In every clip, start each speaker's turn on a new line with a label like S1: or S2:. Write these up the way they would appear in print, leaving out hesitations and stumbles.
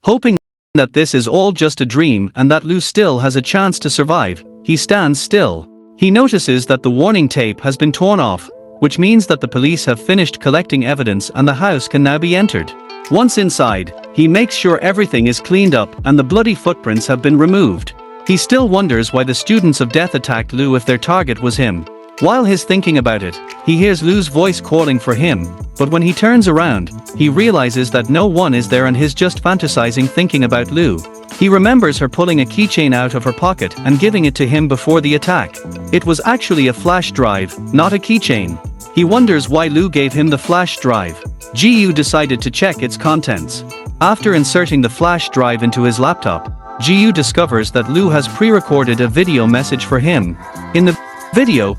S1: Hoping that this is all just a dream and that Lu still has a chance to survive, he stands still. He notices that the warning tape has been torn off, which means that the police have finished collecting evidence and the house can now be entered. Once inside, he makes sure everything is cleaned up and the bloody footprints have been removed. He still wonders why the students of death attacked Lu if their target was him. While he's thinking about it, he hears Lu's voice calling for him, but when he turns around, he realizes that no one is there and he's just fantasizing thinking about Lu. He remembers her pulling a keychain out of her pocket and giving it to him before the attack. It was actually a flash drive, not a keychain. He wonders why Lu gave him the flash drive. Ji-yu decided to check its contents. After inserting the flash drive into his laptop, Ji-yu discovers that Lu has pre-recorded a video message for him. In the video,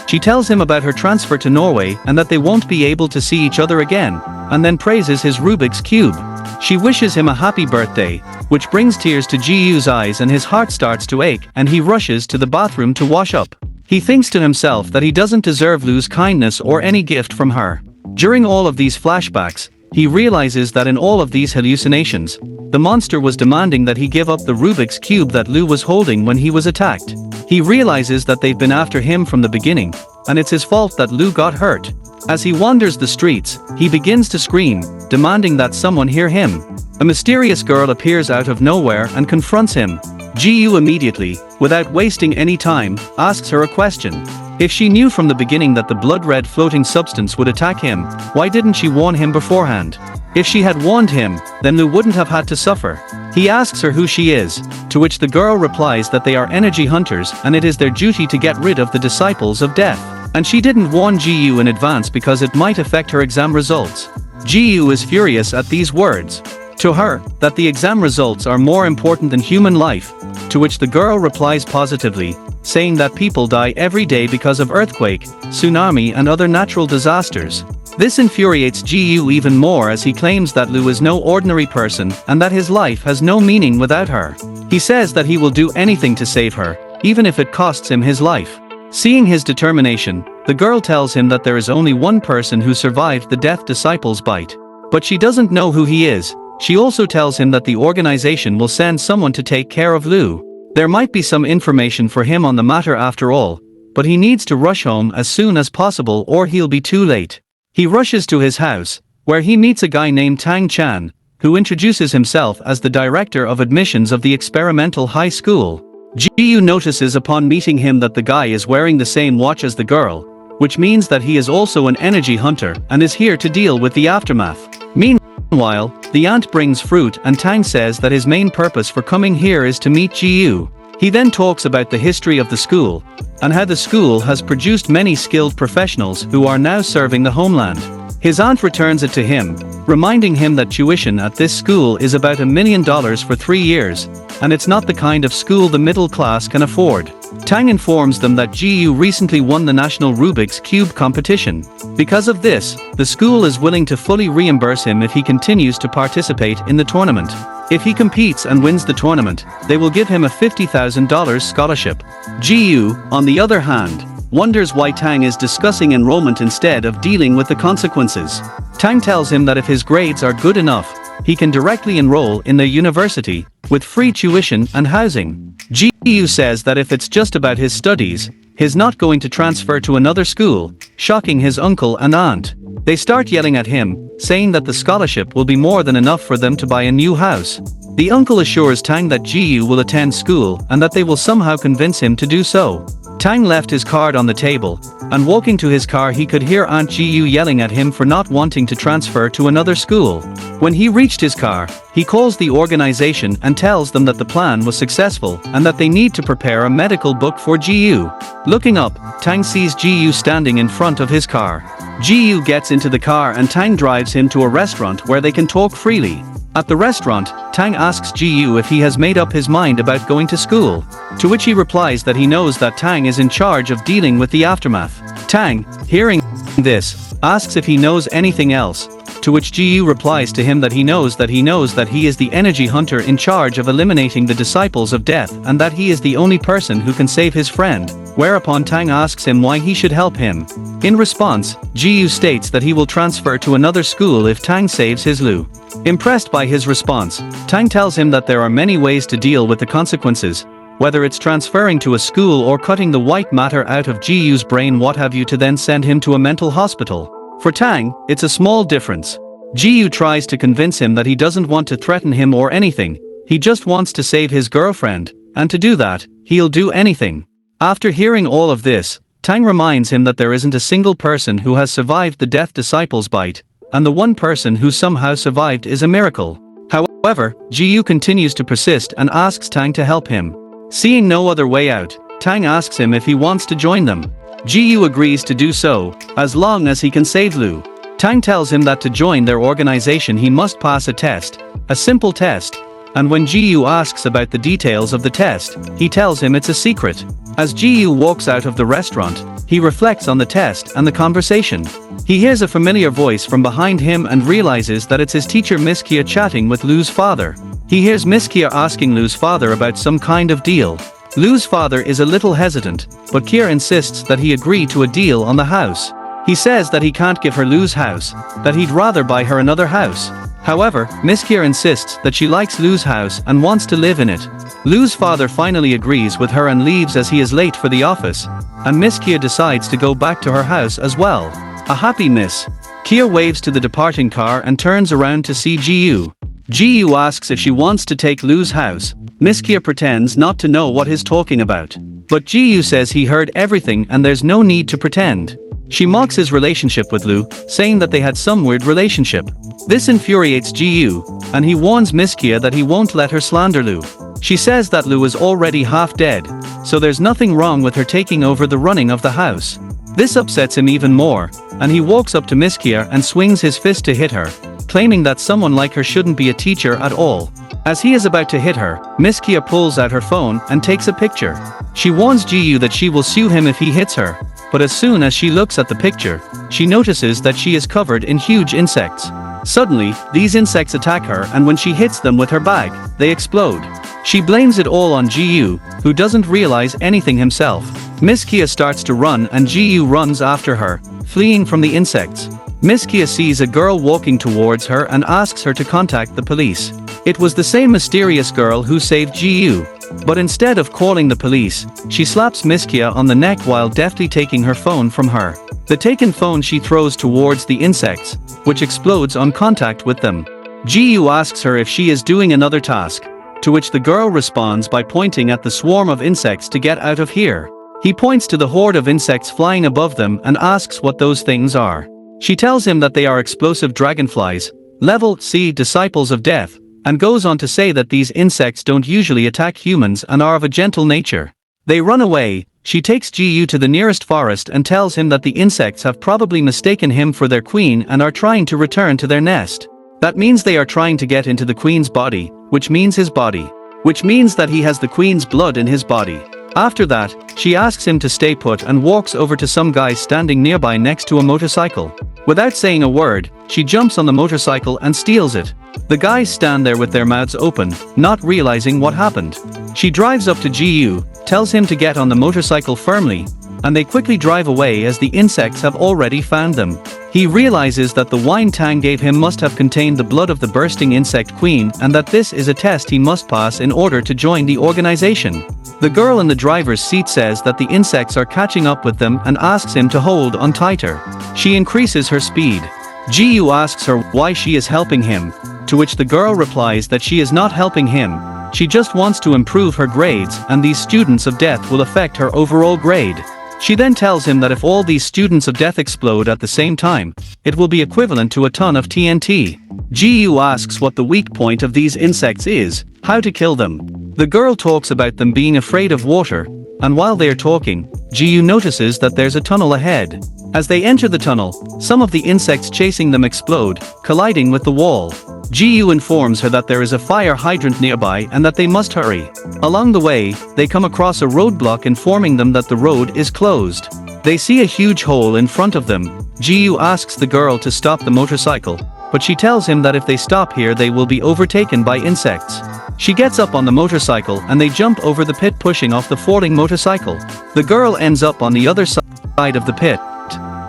S1: she tells him about her transfer to Norway and that they won't be able to see each other again, and then praises his Rubik's Cube. She wishes him a happy birthday, which brings tears to Ji-yu's eyes and his heart starts to ache and he rushes to the bathroom to wash up. He thinks to himself that he doesn't deserve Lu's kindness or any gift from her. During all of these flashbacks, he realizes that in all of these hallucinations, the monster was demanding that he give up the Rubik's Cube that Lu was holding when he was attacked. He realizes that they've been after him from the beginning, and it's his fault that Lu got hurt. As he wanders the streets, he begins to scream, demanding that someone hear him. A mysterious girl appears out of nowhere and confronts him. Ji-yu immediately, without wasting any time, asks her a question. If she knew from the beginning that the blood-red floating substance would attack him, why didn't she warn him beforehand? If she had warned him, then Lu wouldn't have had to suffer. He asks her who she is, to which the girl replies that they are energy hunters and it is their duty to get rid of the disciples of death. And she didn't warn Ji-yu in advance because it might affect her exam results. Ji-yu is furious at these words. To her, that the exam results are more important than human life, to which the girl replies positively, saying that people die every day because of earthquake, tsunami and other natural disasters. This infuriates Ji-yu even more as he claims that Lu is no ordinary person and that his life has no meaning without her. He says that he will do anything to save her, even if it costs him his life. Seeing his determination, the girl tells him that there is only one person who survived the Death Disciples bite. But she doesn't know who he is. She also tells him that the organization will send someone to take care of Lu. There might be some information for him on the matter after all, but he needs to rush home as soon as possible or he'll be too late. He rushes to his house, where he meets a guy named Tang Chan, who introduces himself as the director of admissions of the experimental high school. Ji-yu notices upon meeting him that the guy is wearing the same watch as the girl, which means that he is also an energy hunter and is here to deal with the aftermath. Meanwhile, the aunt brings fruit and Tang says that his main purpose for coming here is to meet Ji-yu. He then talks about the history of the school, and how the school has produced many skilled professionals who are now serving the homeland. His aunt returns it to him, reminding him that tuition at this school is about $1 million for 3 years, and it's not the kind of school the middle class can afford. Tang informs them that Ji-yu recently won the National Rubik's Cube competition. Because of this, the school is willing to fully reimburse him if he continues to participate in the tournament. If he competes and wins the tournament, they will give him a $50,000 scholarship. Ji-yu, on the other hand, wonders why Tang is discussing enrollment instead of dealing with the consequences. Tang tells him that if his grades are good enough, he can directly enroll in the university, with free tuition and housing. Ji-yu says that if it's just about his studies, he's not going to transfer to another school, shocking his uncle and aunt. They start yelling at him, saying that the scholarship will be more than enough for them to buy a new house. The uncle assures Tang that Ji-yu will attend school and that they will somehow convince him to do so. Tang left his card on the table, and walking to his car he could hear Aunt Ji-yu yelling at him for not wanting to transfer to another school. When he reached his car, he calls the organization and tells them that the plan was successful and that they need to prepare a medical book for Ji-yu. Looking up, Tang sees Ji-yu standing in front of his car. Ji-yu gets into the car and Tang drives him to a restaurant where they can talk freely. At the restaurant, Tang asks Ji-yu if he has made up his mind about going to school, to which he replies that he knows that Tang is in charge of dealing with the aftermath. Tang, hearing this, asks if he knows anything else, to which Ji-yu replies to him that he knows that he is the energy hunter in charge of eliminating the disciples of death and that he is the only person who can save his friend. whereupon Tang asks him why he should help him. In response, Ji-yu states that he will transfer to another school if Tang saves his Lu. Impressed by his response, Tang tells him that there are many ways to deal with the consequences, whether it's transferring to a school or cutting the white matter out of Ji-yu's brain what have you to then send him to a mental hospital. For Tang, it's a small difference. Ji-yu tries to convince him that he doesn't want to threaten him or anything, he just wants to save his girlfriend, and to do that, he'll do anything. After hearing all of this, Tang reminds him that there isn't a single person who has survived the Death Disciple's bite, and the one person who somehow survived is a miracle. However, Ji-yu continues to persist and asks Tang to help him. Seeing no other way out, Tang asks him if he wants to join them. Ji-yu agrees to do so, as long as he can save Lu. Tang tells him that to join their organization he must pass a test, a simple test, and when Ji-yu asks about the details of the test, he tells him it's a secret. As Ji-yu walks out of the restaurant, he reflects on the test and the conversation. He hears a familiar voice from behind him and realizes that it's his teacher Miss Kia chatting with Lu's father. He hears Miss Kia asking Lu's father about some kind of deal. Lu's father is a little hesitant, but Kia insists that he agree to a deal on the house. He says that he can't give her Lu's house, that he'd rather buy her another house. However, Miss Kia insists that she likes Lu's house and wants to live in it. Lu's father finally agrees with her and leaves as he is late for the office, and Miss Kia decides to go back to her house as well. A happy Miss Kia waves to the departing car and turns around to see Ji-yu. Ji-yu asks if she wants to take Lu's house. Miss Kia pretends not to know what he's talking about. But Ji-yu says he heard everything and there's no need to pretend. She mocks his relationship with Lu, saying that they had some weird relationship. This infuriates Ji-yu, and he warns Miss Kia that he won't let her slander Lu. She says that Lu is already half dead, so there's nothing wrong with her taking over the running of the house. This upsets him even more, and he walks up to Miss Kia and swings his fist to hit her, claiming that someone like her shouldn't be a teacher at all. As he is about to hit her, Miss Kia pulls out her phone and takes a picture. She warns Ji-yu that she will sue him if he hits her, but as soon as she looks at the picture, she notices that she is covered in huge insects. Suddenly, these insects attack her and when she hits them with her bag, they explode. She blames it all on Ji-yu, who doesn't realize anything himself. Miss Kia starts to run and Ji-yu runs after her, fleeing from the insects. Miss Kia sees a girl walking towards her and asks her to contact the police. It was the same mysterious girl who saved Ji-yu. But instead of calling the police, she slaps Miss Kia on the neck while deftly taking her phone from her. The taken phone she throws towards the insects, which explodes on contact with them. Ji-yu asks her if she is doing another task, to which the girl responds by pointing at the swarm of insects to get out of here. He points to the horde of insects flying above them and asks what those things are. She tells him that they are explosive dragonflies, level C disciples of death, and goes on to say that these insects don't usually attack humans and are of a gentle nature. They run away. She takes Ji-yu to the nearest forest and tells him that the insects have probably mistaken him for their queen and are trying to return to their nest. That means they are trying to get into the queen's body, which means his body. Which means that he has the queen's blood in his body. After that, she asks him to stay put and walks over to some guy standing nearby next to a motorcycle. Without saying a word, she jumps on the motorcycle and steals it. The guys stand there with their mouths open, not realizing what happened. She drives up to Ji-yu, tells him to get on the motorcycle firmly, and they quickly drive away as the insects have already found them. He realizes that the wine Tang gave him must have contained the blood of the bursting insect queen and that this is a test he must pass in order to join the organization. The girl in the driver's seat says that the insects are catching up with them and asks him to hold on tighter. She increases her speed. Ji-yu asks her why she is helping him, to which the girl replies that she is not helping him, she just wants to improve her grades and these students of death will affect her overall grade. She then tells him that if all these students of death explode at the same time, it will be equivalent to a ton of TNT. Ji-yu asks what the weak point of these insects is, how to kill them. The girl talks about them being afraid of water, and while they are talking, Ji-yu notices that there's a tunnel ahead. As they enter the tunnel, some of the insects chasing them explode, colliding with the wall. Ji-yu informs her that there is a fire hydrant nearby and that they must hurry. Along the way, they come across a roadblock informing them that the road is closed. They see a huge hole in front of them. Ji-yu asks the girl to stop the motorcycle, but she tells him that if they stop here they will be overtaken by insects. She gets up on the motorcycle and they jump over the pit, pushing off the falling motorcycle. The girl ends up on the other side of the pit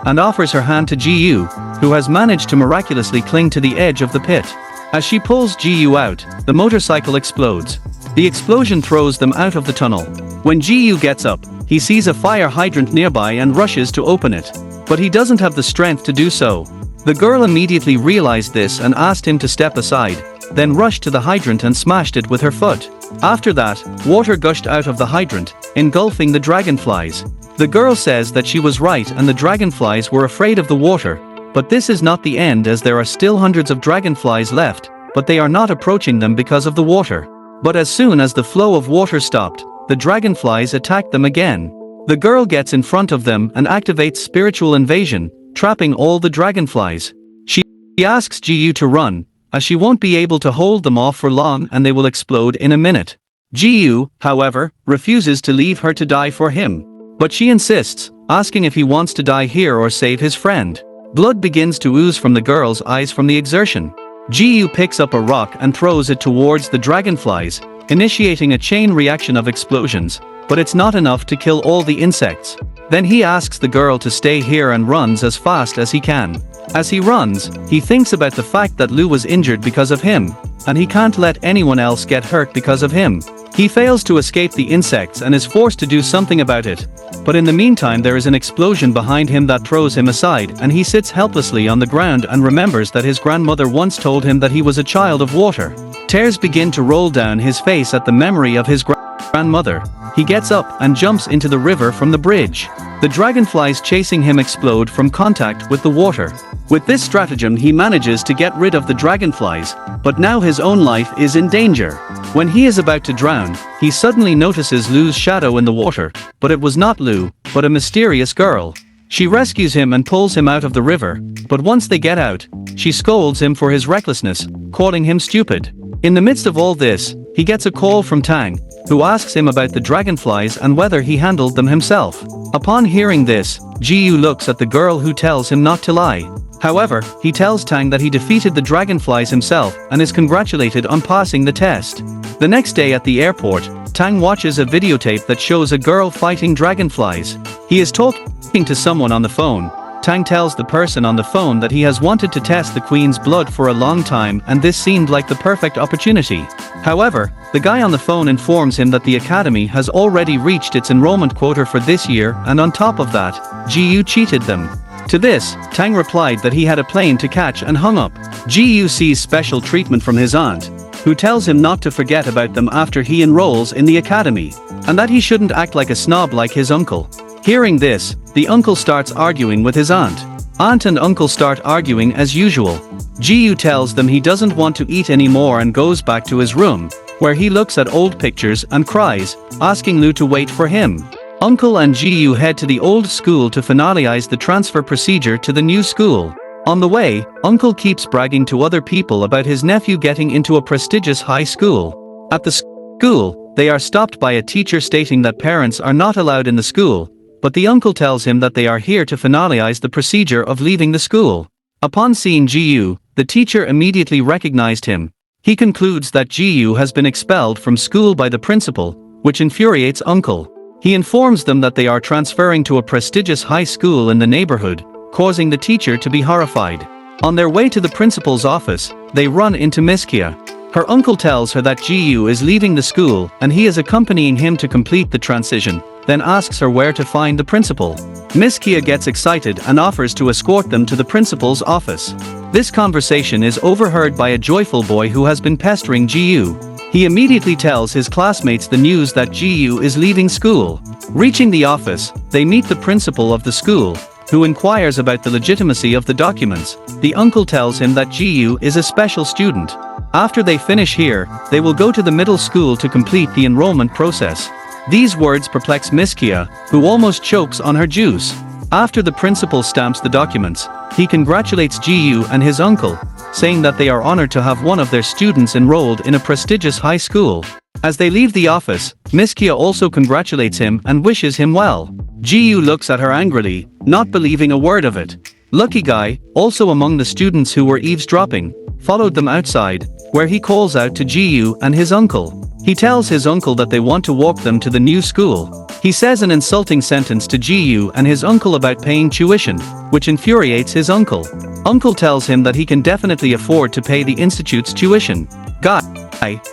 S1: and offers her hand to Ji-yu, who has managed to miraculously cling to the edge of the pit. As she pulls Ji-yu out, the motorcycle explodes. The explosion throws them out of the tunnel. When Ji-yu gets up, he sees a fire hydrant nearby and rushes to open it. But he doesn't have the strength to do so. The girl immediately realized this and asked him to step aside, then rushed to the hydrant and smashed it with her foot. After that, water gushed out of the hydrant, engulfing the dragonflies. The girl says that she was right and the dragonflies were afraid of the water, but this is not the end, as there are still hundreds of dragonflies left, but they are not approaching them because of the water. But as soon as the flow of water stopped, the dragonflies attacked them again. The girl gets in front of them and activates spiritual invasion, trapping all the dragonflies. She asks Ji-yu to run, as she won't be able to hold them off for long and they will explode in a minute. Ji-yu, however, refuses to leave her to die for him. But she insists, asking if he wants to die here or save his friend. Blood begins to ooze from the girl's eyes from the exertion. Ji-yu picks up a rock and throws it towards the dragonflies, initiating a chain reaction of explosions, but it's not enough to kill all the insects. Then he asks the girl to stay here and runs as fast as he can. As he runs, he thinks about the fact that Lu was injured because of him, and he can't let anyone else get hurt because of him. He fails to escape the insects and is forced to do something about it. But in the meantime there is an explosion behind him that throws him aside and he sits helplessly on the ground and remembers that his grandmother once told him that he was a child of water. Tears begin to roll down his face at the memory of his grandmother. He gets up and jumps into the river from the bridge. The dragonflies chasing him explode from contact with the water. With this stratagem he manages to get rid of the dragonflies, but now his own life is in danger. When he is about to drown, he suddenly notices Lu's shadow in the water, but it was not Lu, but a mysterious girl. She rescues him and pulls him out of the river, but once they get out, she scolds him for his recklessness, calling him stupid. In the midst of all this, he gets a call from Tang, who asks him about the dragonflies and whether he handled them himself. Upon hearing this, Ji-yu looks at the girl who tells him not to lie. However, he tells Tang that he defeated the dragonflies himself and is congratulated on passing the test. The next day at the airport, Tang watches a videotape that shows a girl fighting dragonflies. He is talking to someone on the phone. Tang tells the person on the phone that he has wanted to test the queen's blood for a long time and this seemed like the perfect opportunity. However, the guy on the phone informs him that the academy has already reached its enrollment quota for this year and on top of that, Ji-yu cheated them. To this, Tang replied that he had a plane to catch and hung up. Ji-yu sees special treatment from his aunt, who tells him not to forget about them after he enrolls in the academy, and that he shouldn't act like a snob like his uncle. Hearing this, the uncle starts arguing with his aunt. Aunt and uncle start arguing as usual. Ji-yu tells them he doesn't want to eat anymore and goes back to his room, where he looks at old pictures and cries, asking Lu to wait for him. Uncle and Ji-yu head to the old school to finalize the transfer procedure to the new school. On the way, Uncle keeps bragging to other people about his nephew getting into a prestigious high school. At the school, they are stopped by a teacher stating that parents are not allowed in the school, but the uncle tells him that they are here to finalize the procedure of leaving the school. Upon seeing Ji-yu, the teacher immediately recognized him. He concludes that Ji-yu has been expelled from school by the principal, which infuriates Uncle. He informs them that they are transferring to a prestigious high school in the neighborhood, causing the teacher to be horrified. On their way to the principal's office, they run into Miss Kia. Her uncle tells her that Ji-yu is leaving the school and he is accompanying him to complete the transition, then asks her where to find the principal. Miss Kia gets excited and offers to escort them to the principal's office. This conversation is overheard by a joyful boy who has been pestering Ji-yu. He immediately tells his classmates the news that Ji-yu is leaving school. Reaching the office, they meet the principal of the school, who inquires about the legitimacy of the documents. The uncle tells him that Ji-yu is a special student. After they finish here, they will go to the middle school to complete the enrollment process. These words perplex Miss Kia, who almost chokes on her juice. After the principal stamps the documents, he congratulates Ji-yu and his uncle, saying that they are honored to have one of their students enrolled in a prestigious high school. As they leave the office, Miss Kia also congratulates him and wishes him well. Ji-yu looks at her angrily, not believing a word of it. Lucky Guy, also among the students who were eavesdropping, followed them outside, where he calls out to Ji-yu and his uncle. He tells his uncle that they want to walk them to the new school. He says an insulting sentence to Ji-yu and his uncle about paying tuition, which infuriates his uncle. Uncle tells him that he can definitely afford to pay the institute's tuition. Guy,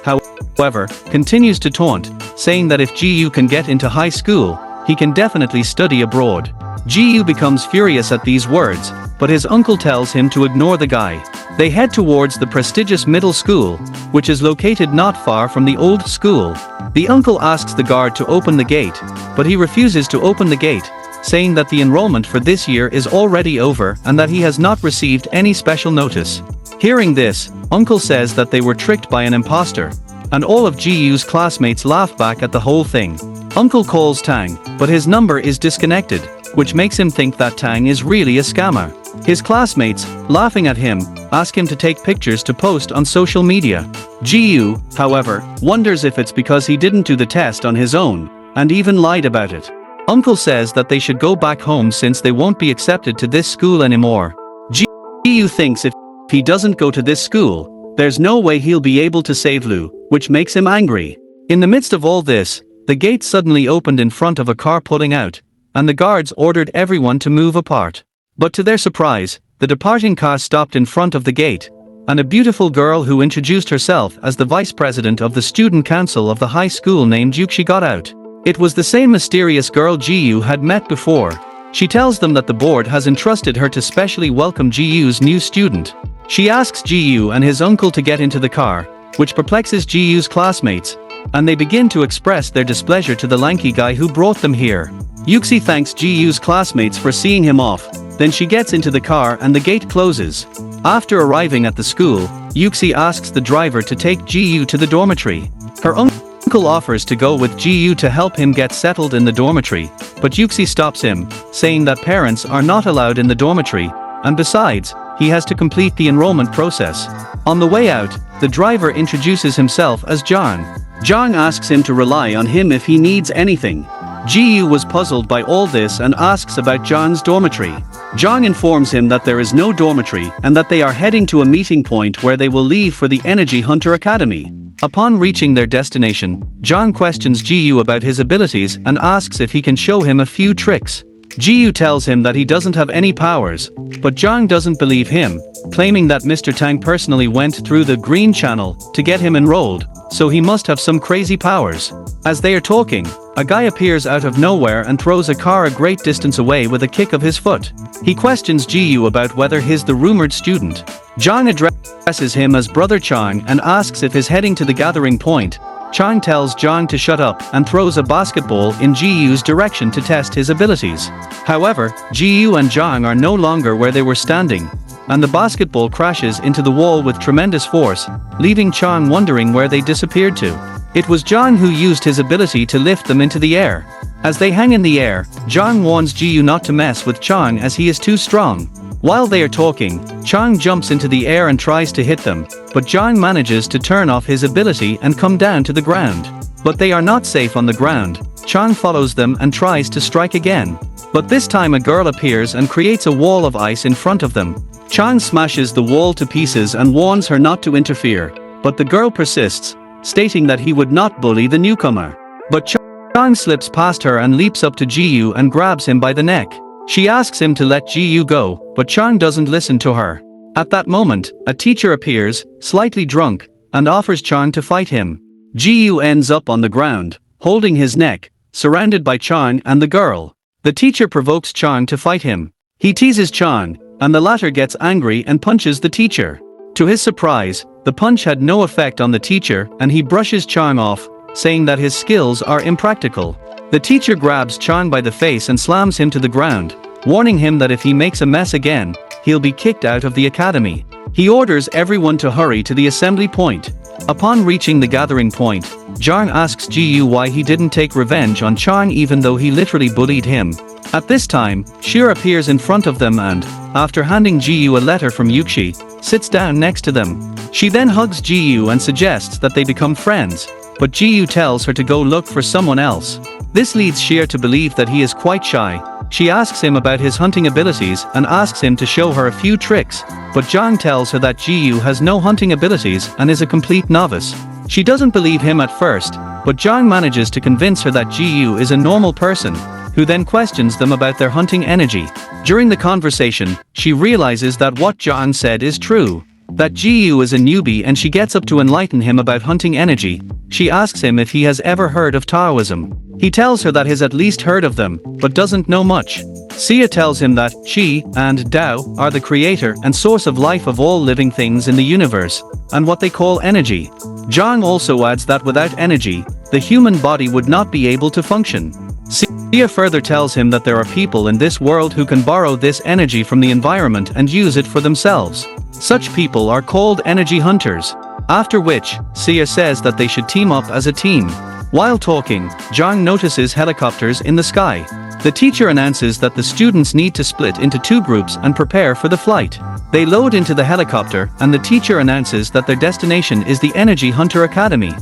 S1: however, continues to taunt, saying that if Ji-yu can get into high school, he can definitely study abroad. Ji-yu becomes furious at these words, but his uncle tells him to ignore the guy. They head towards the prestigious middle school, which is located not far from the old school. The uncle asks the guard to open the gate, but he refuses to open the gate, saying that the enrollment for this year is already over and that he has not received any special notice. Hearing this, uncle says that they were tricked by an imposter, and all of Ji-yu's classmates laugh back at the whole thing. Uncle calls Tang, but his number is disconnected, which makes him think that Tang is really a scammer. His classmates, laughing at him, ask him to take pictures to post on social media. Ji-yu, however, wonders if it's because he didn't do the test on his own, and even lied about it. Uncle says that they should go back home since they won't be accepted to this school anymore. Ji-yu thinks if he doesn't go to this school, there's no way he'll be able to save Lu, which makes him angry. In the midst of all this, the gate suddenly opened in front of a car pulling out, and the guards ordered everyone to move apart. But to their surprise, the departing car stopped in front of the gate, and a beautiful girl who introduced herself as the vice president of the student council of the high school named Yuxi got out. It was the same mysterious girl Ji-yu had met before. She tells them that the board has entrusted her to specially welcome Ji-yu's new student. She asks Ji-yu and his uncle to get into the car, which perplexes Ji-yu's classmates, and they begin to express their displeasure to the lanky guy who brought them here. Yuxi thanks Ji-yu's classmates for seeing him off, then she gets into the car and the gate closes. After arriving at the school, Yuxi asks the driver to take Ji-yu to the dormitory. Her uncle offers to go with Ji-yu to help him get settled in the dormitory, but Yuxi stops him, saying that parents are not allowed in the dormitory, and besides, he has to complete the enrollment process. On the way out, the driver introduces himself as Jang. Jang asks him to rely on him if he needs anything. Ji-yu was puzzled by all this and asks about Jang's dormitory. Jang informs him that there is no dormitory and that they are heading to a meeting point where they will leave for the Energy Hunter Academy. Upon reaching their destination, Jang questions Ji-yu about his abilities and asks if he can show him a few tricks. Ji-yu tells him that he doesn't have any powers, but Jang doesn't believe him, claiming that Mr. Tang personally went through the green channel to get him enrolled, so he must have some crazy powers. As they are talking, a guy appears out of nowhere and throws a car a great distance away with a kick of his foot. He questions Ji-yu about whether he's the rumored student. Jang addresses him as Brother Chang and asks if he's heading to the gathering point. Chang tells Jang to shut up and throws a basketball in Ji-yu's direction to test his abilities. However, Ji-yu and Jang are no longer where they were standing, and the basketball crashes into the wall with tremendous force, leaving Chang wondering where they disappeared to. It was Jang who used his ability to lift them into the air. As they hang in the air, Jang warns Ji-yu not to mess with Chang as he is too strong. While they are talking, Chang jumps into the air and tries to hit them, but Jang manages to turn off his ability and come down to the ground. But they are not safe on the ground. Chang follows them and tries to strike again. But this time a girl appears and creates a wall of ice in front of them. Chang smashes the wall to pieces and warns her not to interfere, but the girl persists, stating that he would not bully the newcomer. But Chang slips past her and leaps up to Ji-yu and grabs him by the neck. She asks him to let Ji-yu go, but Chang doesn't listen to her. At that moment, a teacher appears, slightly drunk, and offers Chang to fight him. Ji-yu ends up on the ground, holding his neck, surrounded by Chang and the girl. The teacher provokes Chang to fight him. He teases Chang, and the latter gets angry and punches the teacher. To his surprise, the punch had no effect on the teacher and he brushes Chang off, saying that his skills are impractical. The teacher grabs Chang by the face and slams him to the ground, warning him that if he makes a mess again, he'll be kicked out of the academy. He orders everyone to hurry to the assembly point. Upon reaching the gathering point, Jang asks Ji-yu why he didn't take revenge on Chang even though he literally bullied him. At this time, Shir appears in front of them and, after handing Ji-yu a letter from Yuxi, sits down next to them. She then hugs Ji-yu and suggests that they become friends, but Ji-yu tells her to go look for someone else. This leads Shir to believe that he is quite shy, She asks him about his hunting abilities and asks him to show her a few tricks, but Zhang tells her that Jiyu has no hunting abilities and is a complete novice. She doesn't believe him at first, but Zhang manages to convince her that Jiyu is a normal person, who then questions them about their hunting energy. During the conversation, she realizes that what Zhang said is true. That Jiyu is a newbie and she gets up to enlighten him about hunting energy. She asks him if he has ever heard of Taoism. He tells her that he's at least heard of them, but doesn't know much. Xia tells him that Qi and Dao are the creator and source of life of all living things in the universe, and what they call energy. Zhang also adds that without energy, the human body would not be able to function. Xia further tells him that there are people in this world who can borrow this energy from the environment and use it for themselves. Such people are called energy hunters. After which, Xia says that they should team up as a team. While talking, Zhang notices helicopters in the sky. The teacher announces that the students need to split into 2 groups and prepare for the flight. They load into the helicopter and the teacher announces that their destination is the Energy Hunter Academy.